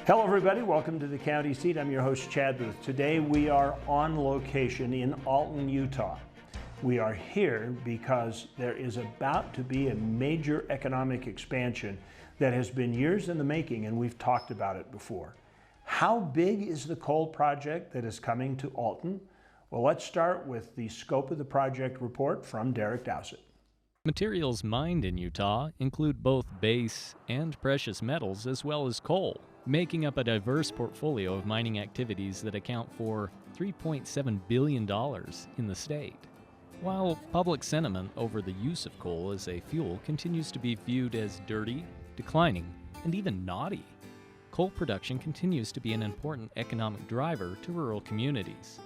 Hello everybody, welcome to the county seat. I'm your host Chadwick. Today we are on location in Alton, Utah. We are here because there is about to be a major economic expansion that has been years in the making, and we've talked about it before. How big is the coal project that is coming to Alton? Well, let's start with the scope of the project report from Derek Dowsett. Materials mined in Utah include both base and precious metals as well as coal, making up a diverse portfolio of mining activities that account for $3.7 billion in the state. While public sentiment over the use of coal as a fuel continues to be viewed as dirty, declining, and even naughty, coal production continues to be an important economic driver to rural communities.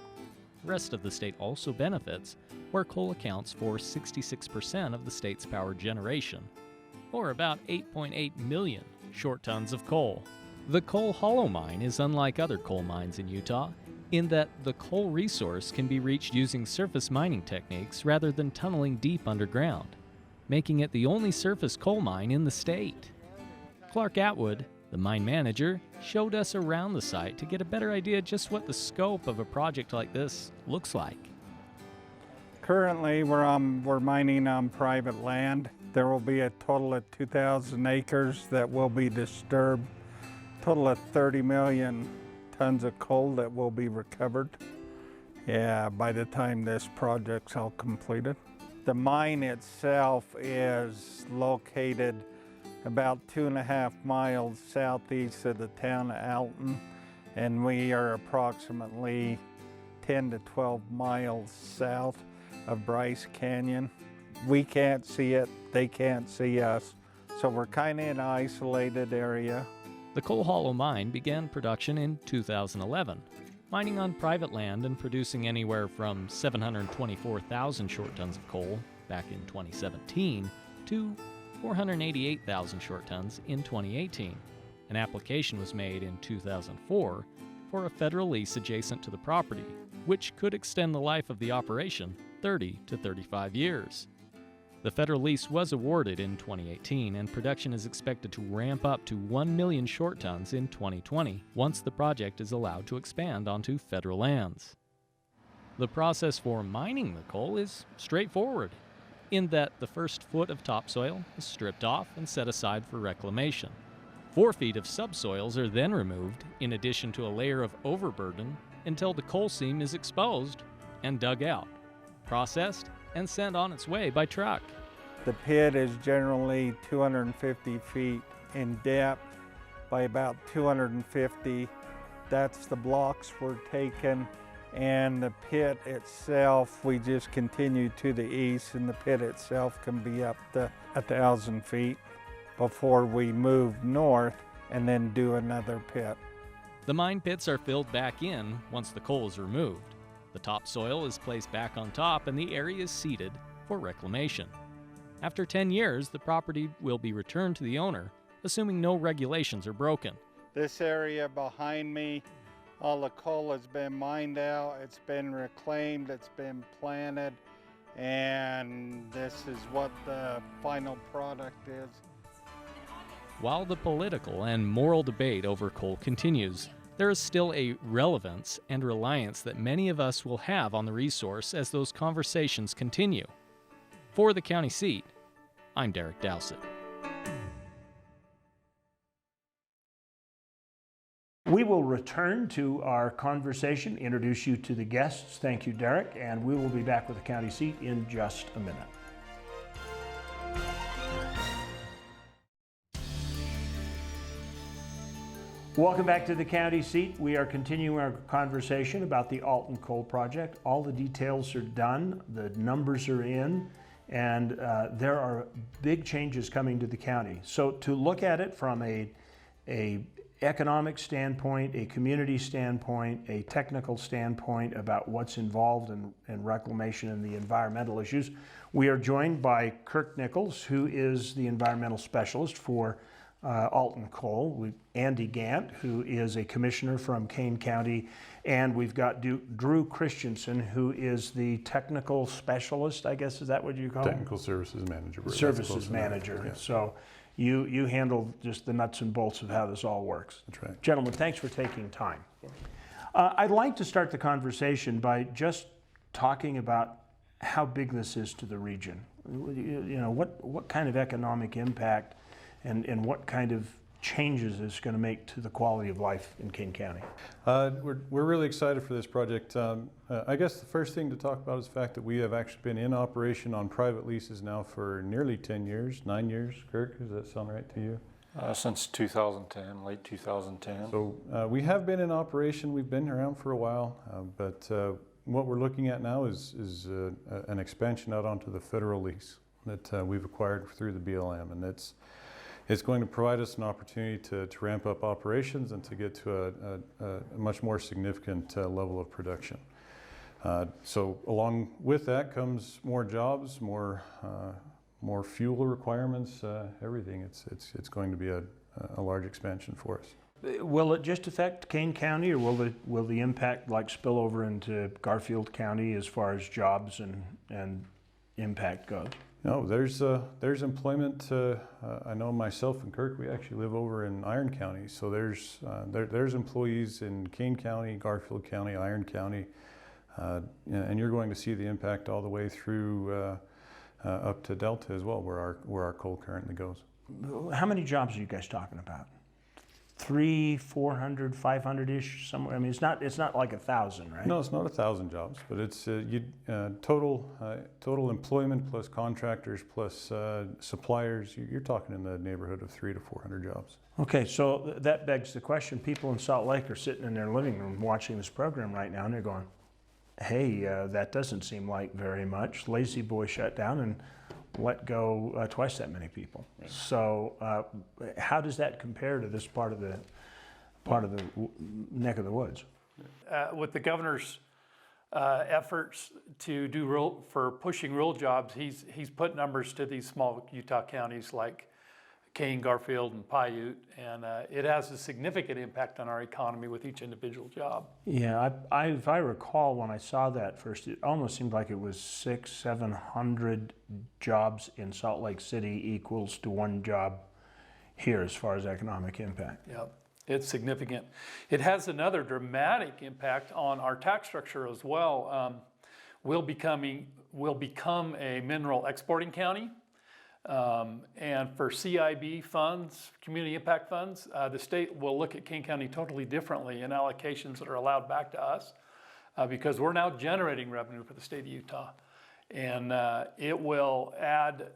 The rest of the state also benefits, where coal accounts for 66% of the state's power generation, or about 8.8 million short tons of coal. The Coal Hollow Mine is unlike other coal mines in Utah in that the coal resource can be reached using surface mining techniques rather than tunneling deep underground, making it the only surface coal mine in the state. Clark Atwood, the mine manager, showed us around the site to get a better idea just what the scope of a project like this looks like. Currently, we're mining on private land. There will be a total of 2,000 acres that will be disturbed. Total of 30 million tons of coal that will be recovered. By the time this project's all completed. The mine itself is located about 2.5 miles southeast of the town of Alton, and we are approximately 10 to 12 miles south of Bryce Canyon. We can't see it, they can't see us, so we're kind of in an isolated area. The Coal Hollow Mine began production in 2011, mining on private land and producing anywhere from 724,000 short tons of coal back in 2017 to 488,000 short tons in 2018. An application was made in 2004 for a federal lease adjacent to the property, which could extend the life of the operation 30 to 35 years. The federal lease was awarded in 2018, and production is expected to ramp up to 1 million short tons in 2020 once the project is allowed to expand onto federal lands. The process for mining the coal is straightforward, in that the first foot of topsoil is stripped off and set aside for reclamation. 4 feet of subsoils are then removed, in addition to a layer of overburden, until the coal seam is exposed and dug out, processed, and sent on its way by truck. The pit is generally 250 feet in depth by about 250. That's the blocks we're taking, and the pit itself, we just continue to the east, and the pit itself can be up to 1,000 feet before we move north and then do another pit. The mine pits are filled back in once the coal is removed. The topsoil is placed back on top and the area is seeded for reclamation. After 10 years, the property will be returned to the owner, assuming no regulations are broken. This area behind me, all the coal has been mined out, it's been reclaimed, it's been planted, and this is what the final product is. While the political and moral debate over coal continues, there is still a relevance and reliance that many of us will have on the resource as those conversations continue. For the county seat, I'm Derek Dowsett. We will return to our conversation, introduce you to the guests. Thank you, Derek, and we will be back with the county seat in just a minute. Welcome back to the county seat. We are continuing our conversation about the Alton Coal Project. All the details are done, the numbers are in, and there are big changes coming to the county. So to look at it from a economic standpoint, a community standpoint, a technical standpoint about what's involved in reclamation and the environmental issues, we are joined by Kirk Nichols, who is the environmental specialist for Alton Coal, Andy Gant, who is a commissioner from Kane County, and we've got Drew Christensen, who is the technical specialist, I guess, is that what you call him? Technical services manager. Services manager. Yeah. So You handle just the nuts and bolts of how this all works. That's right. Gentlemen, thanks for taking time. I'd like to start the conversation by just talking about how big this is to the region. You know, what kind of economic impact and what kind of changes it's going to make to the quality of life in Kane County? We're really excited for this project. I guess the first thing to talk about is the fact that we have actually been in operation on private leases now for nearly 10 years, 9 years. Kirk, does that sound right to you? Since 2010, late 2010. So we have been in operation. We've been around for a while, but what we're looking at now is an expansion out onto the federal lease that we've acquired through the BLM, and it's going to provide us an opportunity to ramp up operations and to get to a much more significant level of production. So along with that comes more jobs, more fuel requirements, everything. It's going to be a large expansion for us. Will it just affect Kane County, or will the impact like spill over into Garfield County as far as jobs and impact goes? No, there's employment. I know myself and Kirk, we actually live over in Iron County, so there's employees in Kane County, Garfield County, Iron County, and you're going to see the impact all the way through up to Delta as well, where our coal currently goes. How many jobs are you guys talking about? 300, 400, 500-ish somewhere? I mean, it's not like 1,000, right? No, it's not 1,000 jobs, but it's total employment plus contractors plus suppliers. You're talking in the neighborhood of 300 to 400 jobs. Okay, so that begs the question. People in Salt Lake are sitting in their living room watching this program right now, and they're going, hey, that doesn't seem like very much. Lazy Boy shut down and let go twice that many people. Right. So how does that compare to this part of the neck of the woods? With the governor's efforts to for pushing rural jobs, he's put numbers to these small Utah counties like Kane, Garfield, and Paiute, and it has a significant impact on our economy with each individual job. Yeah, if I recall when I saw that first, it almost seemed like it was 600-700 jobs in Salt Lake City equals to one job here as far as economic impact. Yep, it's significant. It has another dramatic impact on our tax structure as well. We'll become a mineral exporting county. And for CIB funds, community impact funds, the state will look at Kane County totally differently in allocations that are allowed back to us because we're now generating revenue for the state of Utah. And it will add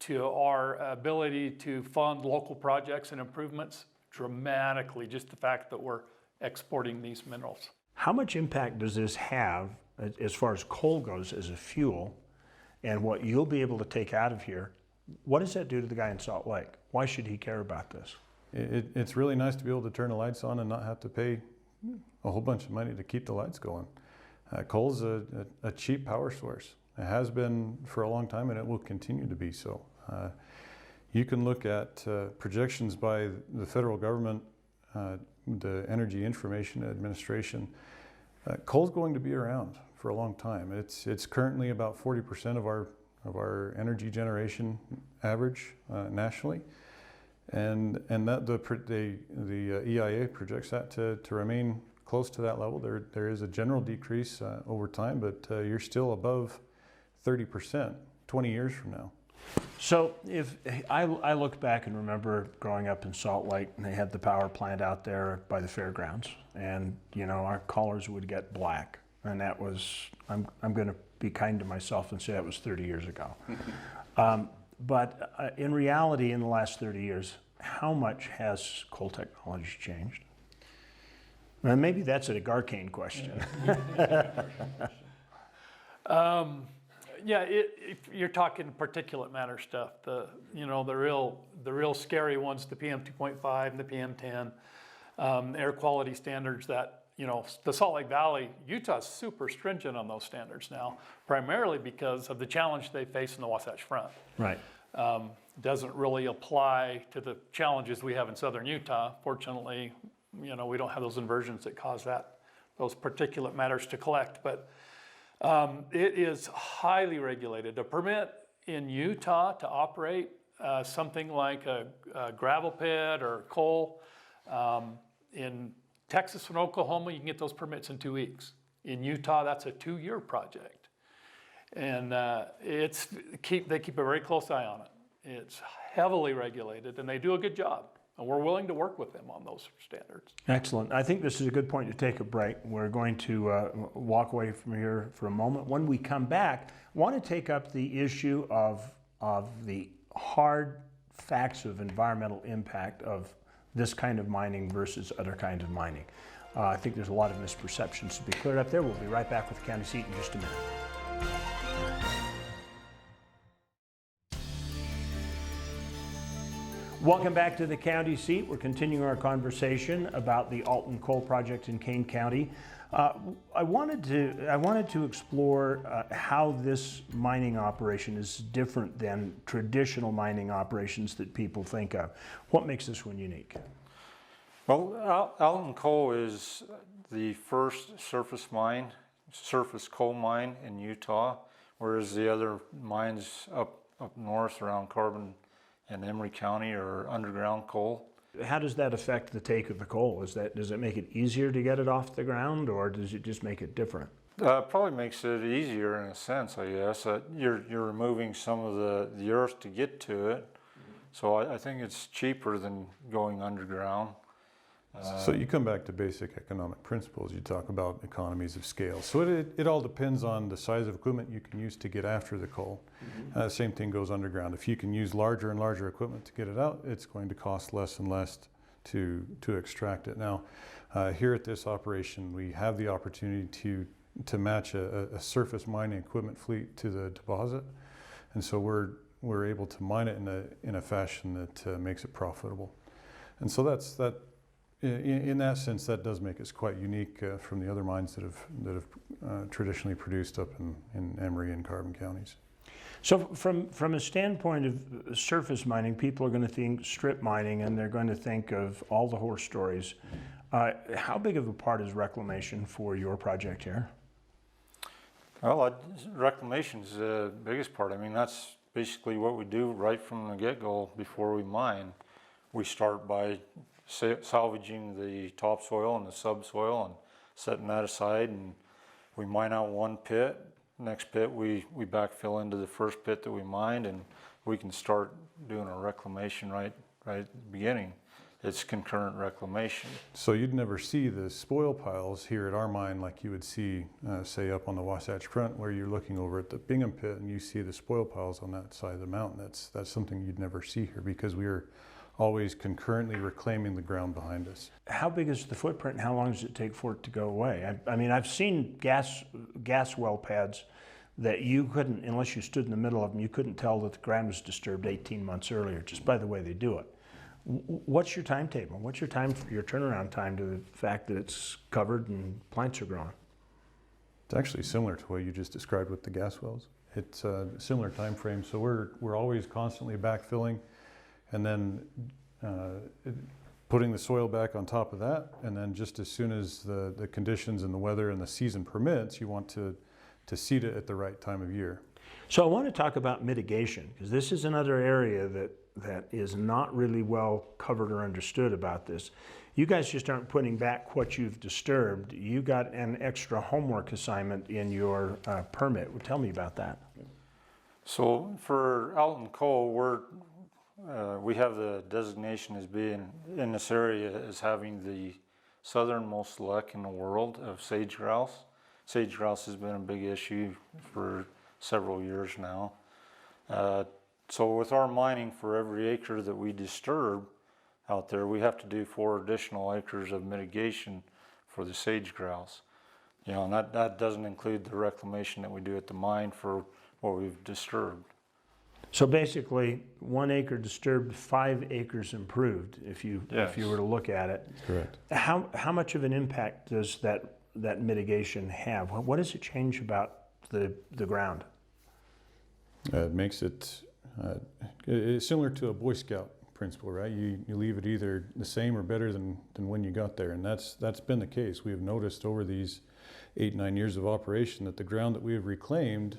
to our ability to fund local projects and improvements dramatically, just the fact that we're exporting these minerals. How much impact does this have as far as coal goes as a fuel? And what you'll be able to take out of here, what does that do to the guy in Salt Lake? Why should he care about this? It's really nice to be able to turn the lights on and not have to pay a whole bunch of money to keep the lights going. Coal's a cheap power source. It has been for a long time, and it will continue to be so. You can look at projections by the federal government, the Energy Information Administration. Coal's going to be around for a long time. It's currently about 40% of our energy generation average nationally, and that the EIA projects that to remain close to that level. There is a general decrease over time, but you're still above 30% 20 years from now. So if I look back and remember growing up in Salt Lake, and they had the power plant out there by the fairgrounds, and our collars would get black. And that was, I'm going to be kind to myself and say that was 30 years ago. But in reality, in the last 30 years, how much has coal technology changed? And maybe that's a Garcane question. Yeah, if you're talking particulate matter stuff, the real scary ones, the PM 2.5 and the PM 10, air quality standards that. The Salt Lake Valley, Utah's super stringent on those standards now, primarily because of the challenge they face in the Wasatch Front. Right. Doesn't really apply to the challenges we have in southern Utah. Fortunately, we don't have those inversions that cause those particulate matters to collect. But it is highly regulated. A permit in Utah to operate something like a gravel pit or coal. In Texas and Oklahoma, you can get those permits in 2 weeks. In Utah, that's a 2-year project. And they keep a very close eye on it. It's heavily regulated, and they do a good job. And we're willing to work with them on those standards. Excellent. I think this is a good point to take a break. We're going to walk away from here for a moment. When we come back, I want to take up the issue of the hard facts of environmental impact of this kind of mining versus other kinds of mining. I think there's a lot of misperceptions to be cleared up there. We'll be right back with the County Seat in just a minute. Welcome back to the County Seat. We're continuing our conversation about the Alton Coal Project in Kane County. I wanted to explore how this mining operation is different than traditional mining operations that people think of. What makes this one unique? Well, Alton Coal is the first surface coal mine in Utah, whereas the other mines up north around Carbon and Emery County are underground coal. How does that affect the take of the coal? Does it make it easier to get it off the ground, or does it just make it different? Probably makes it easier in a sense, I guess. You're removing some of the earth to get to it, so I think it's cheaper than going underground. So you come back to basic economic principles. You talk about economies of scale. So it all depends on the size of equipment you can use to get after the coal. Same thing goes underground. If you can use larger and larger equipment to get it out, it's going to cost less and less to extract it. Now, here at this operation, we have the opportunity to match a surface mining equipment fleet to the deposit, and so we're able to mine it in a fashion that makes it profitable. And so that. In that sense, that does make us quite unique from the other mines that have traditionally produced up in Emery and Carbon counties. So from a standpoint of surface mining, people are going to think strip mining, and they're going to think of all the horror stories. How big of a part is reclamation for your project here? Well, reclamation is the biggest part. I mean, that's basically what we do right from the get-go before we mine. We start by salvaging the topsoil and the subsoil and setting that aside, and we mine out one pit. Next pit we backfill into the first pit that we mined, and we can start doing our reclamation right at the beginning. It's concurrent reclamation. So you'd never see the spoil piles here at our mine like you would see, say, up on the Wasatch Front, where you're looking over at the Bingham pit and you see the spoil piles on that side of the mountain. That's something you'd never see here because we're always concurrently reclaiming the ground behind us. How big is the footprint, and how long does it take for it to go away? I mean, I've seen gas well pads that you couldn't, unless you stood in the middle of them, you couldn't tell that the ground was disturbed 18 months earlier, just by the way they do it. What's your timetable? What's your turnaround time to the fact that it's covered and plants are growing? It's actually similar to what you just described with the gas wells. It's a similar time frame, so we're always constantly backfilling, and then putting the soil back on top of that, and then just as soon as the conditions and the weather and the season permits, you want to seed it at the right time of year. So I want to talk about mitigation, because this is another area that is not really well covered or understood about this. You guys just aren't putting back what you've disturbed. You got an extra homework assignment in your permit. Well, tell me about that. So for Alton Coal, we have the designation as being in this area as having the southernmost select in the world of sage grouse. Sage grouse has been a big issue for several years now. So with our mining, for every acre that we disturb out there, we have to do 4 additional acres of mitigation for the sage grouse. You know, and that doesn't include the reclamation that we do at the mine for what we've disturbed. So basically, 1 acre disturbed, 5 acres improved, if you were to look at it. Correct. How much of an impact does that mitigation have? What does it change about the ground? It makes it it's similar to a Boy Scout principle, right? You leave it either the same or better than when you got there, and that's been the case. We have noticed over these 8-9 years of operation that the ground that we have reclaimed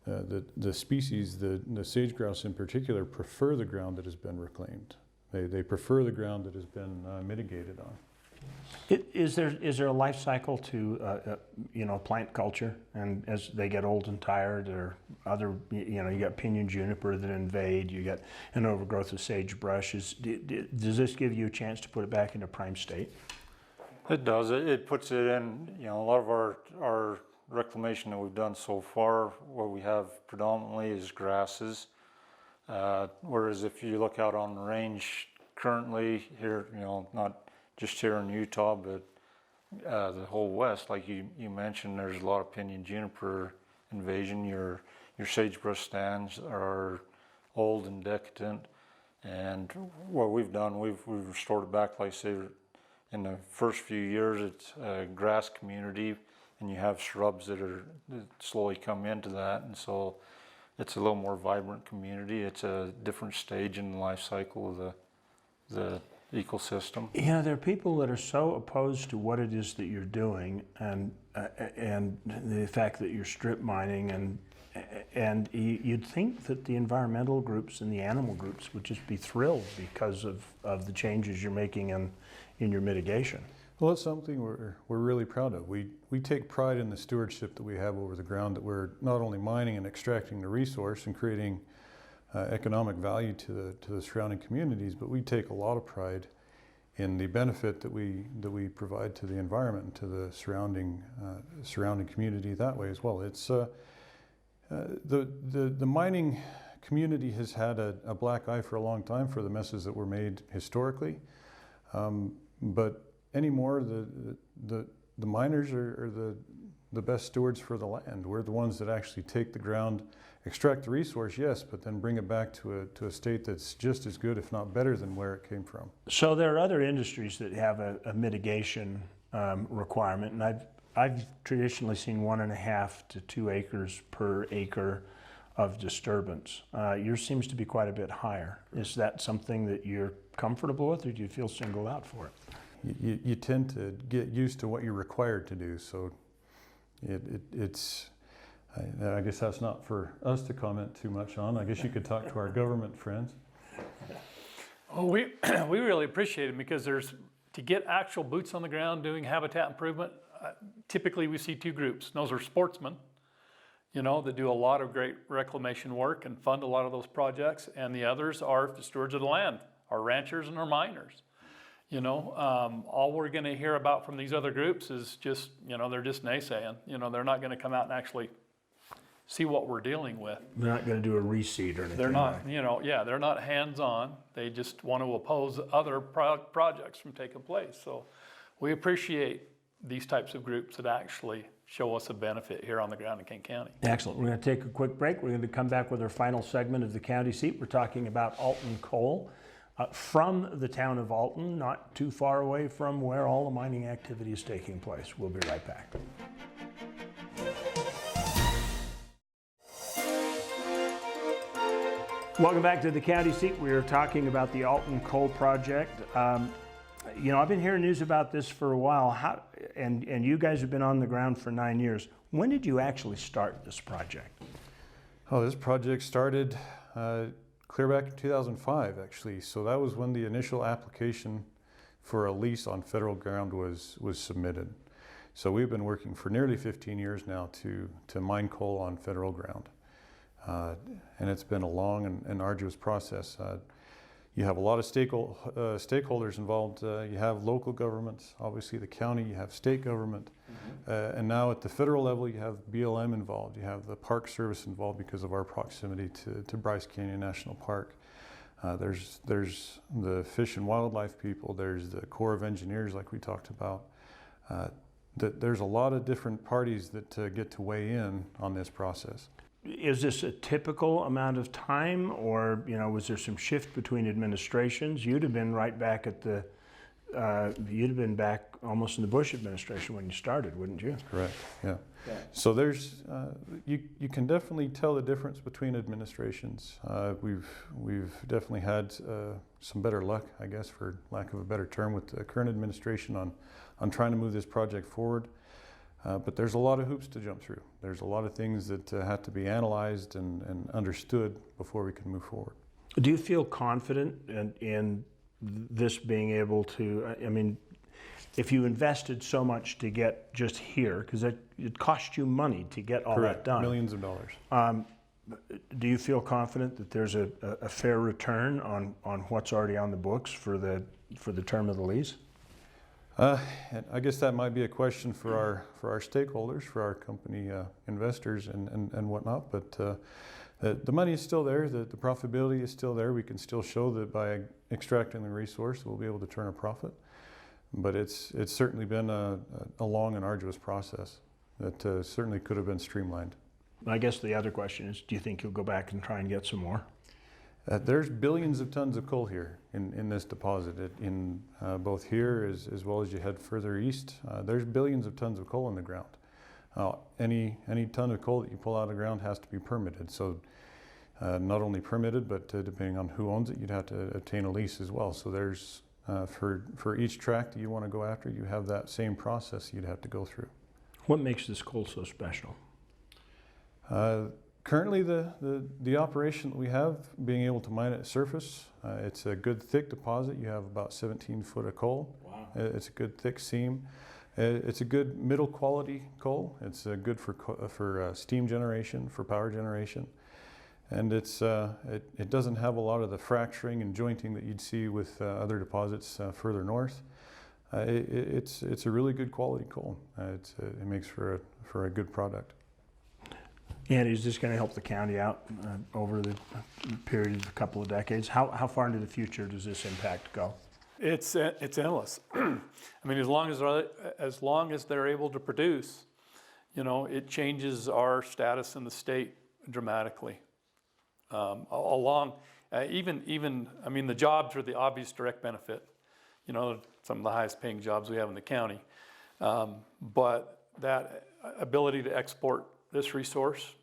the species, the sage grouse in particular, prefer the ground that has been reclaimed. They prefer the ground that has been mitigated on. Is there a life cycle to plant culture, and as they get old and tired, or other, you got pinyon juniper that invade, you got an overgrowth of sagebrush. Does this give you a chance to put it back into prime state? It does. It puts it in, a lot of our reclamation that we've done so far, what we have predominantly is grasses. Whereas if you look out on the range currently here, not just here in Utah, but the whole West, like you mentioned, there's a lot of pinyon juniper invasion. Your sagebrush stands are old and decadent. And what we've done, we've restored it back, like I say, in the first few years, it's a grass community, and you have shrubs that slowly come into that, and so it's a little more vibrant community. It's a different stage in the life cycle of the ecosystem. There are people that are so opposed to what it is that you're doing, and the fact that you're strip mining, and you'd think that the environmental groups and the animal groups would just be thrilled because of the changes you're making in your mitigation. Well, that's something we're really proud of. We take pride in the stewardship that we have over the ground, that we're not only mining and extracting the resource and creating economic value to the surrounding communities, but we take a lot of pride in the benefit that we provide to the environment and to the surrounding community that way as well. It's the mining community has had a black eye for a long time for the messes that were made historically, but anymore the miners are the best stewards for the land. We're the ones that actually take the ground, extract the resource, yes, but then bring it back to a state that's just as good, if not better, than where it came from. So there are other industries that have a mitigation requirement, and I've traditionally seen 1.5 to 2 acres per acre of disturbance. Yours seems to be quite a bit higher. Is that something that you're comfortable with, or do you feel singled out for it? You tend to get used to what you're required to do, so it's. I guess that's not for us to comment too much on. I guess you could talk to our government friends. Well, we really appreciate it, because to get actual boots on the ground doing habitat improvement, typically we see 2 groups. Those are sportsmen, that do a lot of great reclamation work and fund a lot of those projects, and the others are the stewards of the land, our ranchers and our miners. All we're going to hear about from these other groups is just, they're just naysaying. They're not going to come out and actually see what we're dealing with. They're not going to do a reseed or anything. They're not, they're not hands-on. They just want to oppose other projects from taking place. So we appreciate these types of groups that actually show us a benefit here on the ground in Kane County. Excellent. We're going to take a quick break. We're going to come back with our final segment of the county seat. We're talking about Alton coal. From the town of Alton, not too far away from where all the mining activity is taking place. We'll be right back. Welcome back to the county seat. We are talking about the Alton coal project. I've been hearing news about this for a while, and you guys have been on the ground for 9 years. When did you actually start this project? Oh, this project started clear back in 2005, actually. So that was when the initial application for a lease on federal ground was submitted. So we've been working for nearly 15 years now to mine coal on federal ground. And it's been a long and arduous process. You have a lot of stakeholders involved. You have local governments, obviously the county, you have state government, and now at the federal level you have BLM involved. You have the Park Service involved because of our proximity to Bryce Canyon National Park. There's the Fish and Wildlife people, there's the Corps of Engineers like we talked about. There's a lot of different parties that get to weigh in on this process. Is this a typical amount of time, or was there some shift between administrations? You'd have been right back at you'd have been back almost in the Bush administration when you started, wouldn't you? Correct. Yeah. So there's you can definitely tell the difference between administrations. We've definitely had some better luck, I guess, for lack of a better term, with the current administration on trying to move this project forward. But there's a lot of hoops to jump through. There's a lot of things that have to be analyzed and understood before we can move forward. Do you feel confident in this being able to, I mean, if you invested so much to get just here, because it cost you money to get all Correct. that done. Millions of dollars. Do you feel confident that there's a fair return on what's already on the books for the term of the lease? And I guess that might be a question for our stakeholders, for our company investors and whatnot. But the money is still there. The profitability is still there. We can still show that by extracting the resource, we'll be able to turn a profit. But it's certainly been a long and arduous process that certainly could have been streamlined. I guess the other question is, do you think you'll go back and try and get some more? There's billions of tons of coal here in this deposit, in both here as well as you head further east. There's billions of tons of coal in the ground. Any ton of coal that you pull out of the ground has to be permitted. So not only permitted, but depending on who owns it, you'd have to obtain a lease as well. So there's for each tract that you want to go after, you have that same process you'd have to go through. What makes this coal so special? Currently, the operation that we have, being able to mine it at surface, it's a good thick deposit. You have about 17 foot of coal. Wow. It's a good thick seam. It's a good middle quality coal. It's good for steam generation, for power generation. And it doesn't have a lot of the fracturing and jointing that you'd see with other deposits further north. It's a really good quality coal. It makes for a good product. And is this going to help the county out over the period of a couple of decades? How far into the future does this impact go? It's endless. I mean, as long as they're able to produce, you know, it changes our status in the state dramatically. Even I mean, the jobs are the obvious direct benefit. You know, some of the highest paying jobs we have in the county. But that ability to export this resource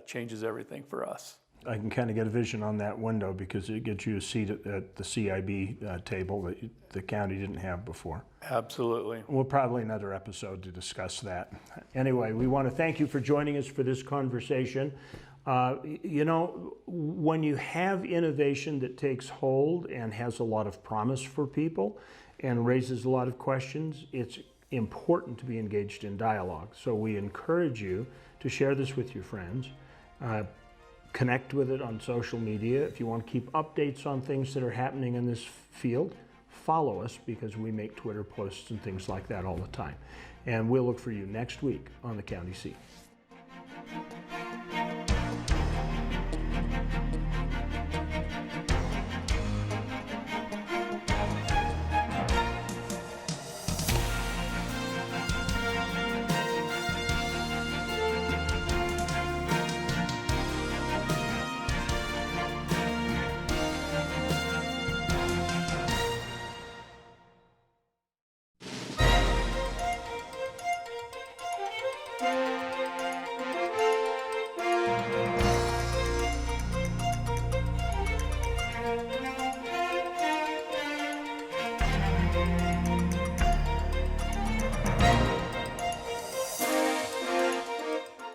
changes everything for us. I can kind of get a vision on that window because it gets you a seat at the CIB table that the county didn't have before. Absolutely. We'll probably another episode to discuss that. Anyway, we want to thank you for joining us for this conversation. You know, when you have innovation that takes hold and has a lot of promise for people and raises a lot of questions, it's important to be engaged in dialogue. So we encourage you to share this with your friends. Connect with it on social media. If you want to keep updates on things that are happening in this field, follow us because we make Twitter posts and things like that all the time. And we'll look for you next week on the County Seat.